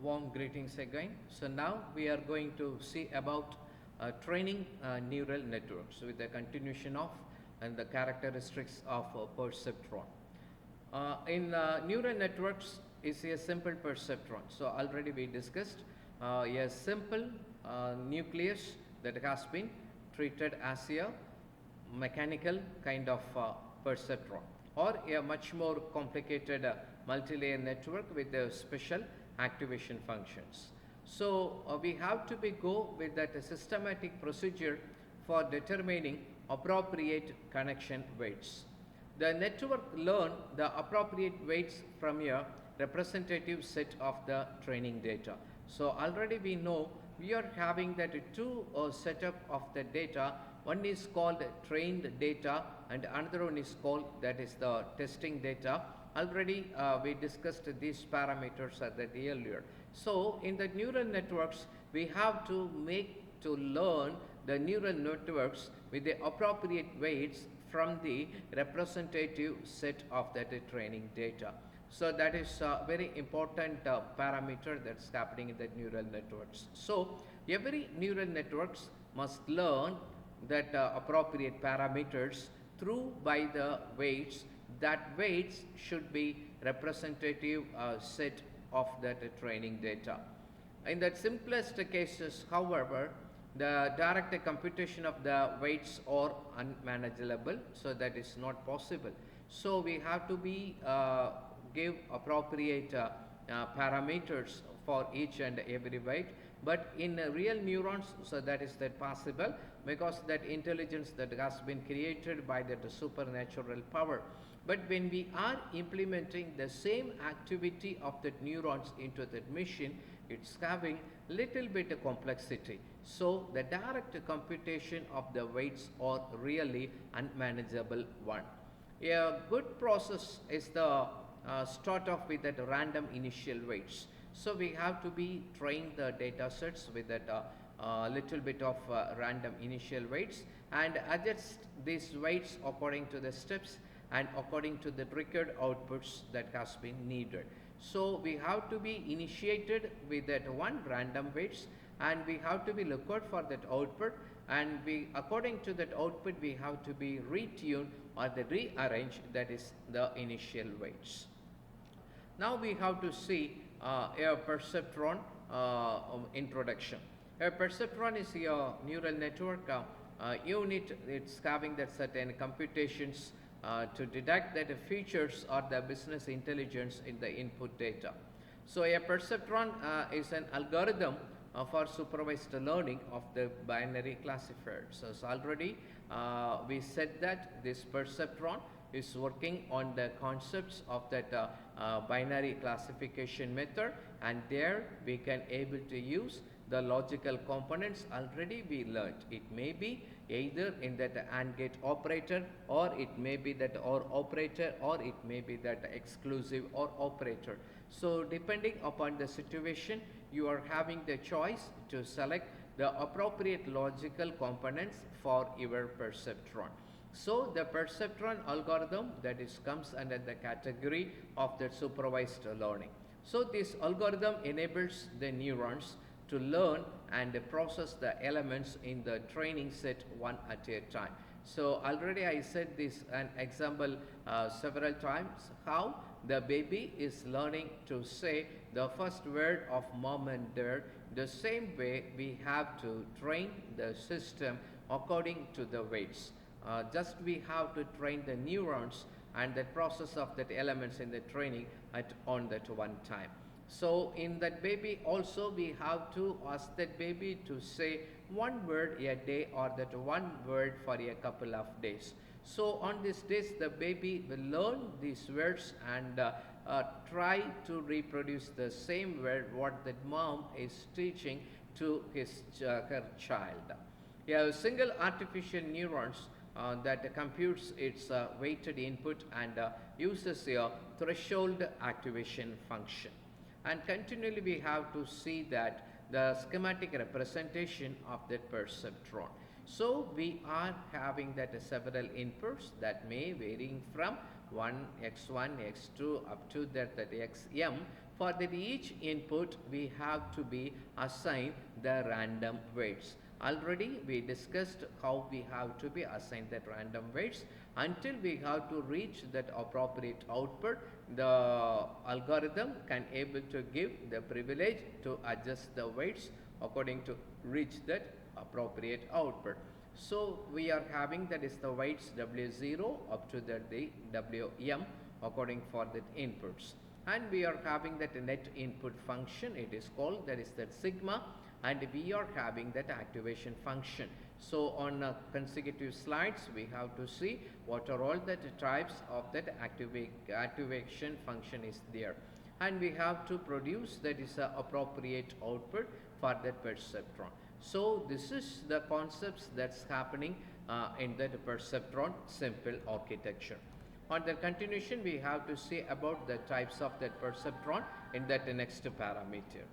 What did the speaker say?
Warm greetings again. So now we are going to see about training neural networks with the continuation of and the characteristics of perceptron. In neural networks is a simple perceptron. So already we discussed a simple nucleus that has been treated as a mechanical kind of perceptron, or a much more complicated multi-layer network with special activation functions. So we have to go with that systematic procedure for determining appropriate connection weights. The network learn the appropriate weights from a representative set of the training data. So already we know we are having that two setup of the data. One is called trained data and another one is called that is the testing data. Already we discussed these parameters at that earlier. So in the neural networks we have to learn the neural networks with the appropriate weights from the representative set of that training data. So that is a very important parameter that's happening in the neural networks. So every neural networks must learn that appropriate parameters through by the weights. That weights should be representative set of that training data. In the simplest cases, however, the direct computation of the weights are unmanageable, so that is not possible. So we have to be give appropriate parameters for each and every weight. But in real neurons, so that is that possible, because that intelligence that has been created by that supernatural power. But when we are implementing the same activity of the neurons into that machine, it's having little bit of complexity. So the direct computation of the weights are really unmanageable one. A good process is the start off with that random initial weights. So we have to be train the data sets with that little bit of random initial weights and adjust these weights according to the steps and according to the required outputs that has been needed. So we have to be initiated with that one random weights and we have to be look out for that output, and we according to that output we have to be retuned or the rearrange that is the initial weights. Now we have to see a perceptron introduction. A perceptron is a neural network unit. It's having that certain computations to detect that the features or the business intelligence in the input data. So a perceptron is an algorithm for supervised learning of the binary classifier. So already we said that this perceptron is working on the concepts of that binary classification method, and there we can able to use the logical components already we learned. It may be either in that AND gate operator, or it may be that OR operator, or it may be that exclusive OR operator. So depending upon the situation, you are having the choice to select the appropriate logical components for your perceptron. So the perceptron algorithm that is comes under the category of the supervised learning. So this algorithm enables the neurons to learn and process the elements in the training set one at a time. So already I said this an example several times, how the baby is learning to say the first word of mom and dad. The same way we have to train the system according to the weights. Just we have to train the neurons and the process of that elements in the training on that one time. So in that baby also we have to ask that baby to say one word a day or that one word for a couple of days. So on these days the baby will learn these words and try to reproduce the same word what that mom is teaching to her child. A single artificial neurons that computes its weighted input and uses a threshold activation function. And continually we have to see that the schematic representation of that perceptron. So we are having that several inputs that may varying from 1, x1, x2 up to that xm. For that each input we have to be assigned the random weights. Already we discussed how we have to be assigned that random weights. Until we have to reach that appropriate output, the algorithm can able to give the privilege to adjust the weights according to reach that appropriate output. So we are having that is the weights W0 up to the WM according for the inputs, and we are having that net input function, it is called, that is that sigma, and we are having that activation function. So on consecutive slides we have to see what are all the types of that activation function is there, and we have to produce that is a appropriate output for that perceptron. So this is the concepts that's happening in that perceptron simple architecture. On the continuation we have to see about the types of that perceptron in that next parameter.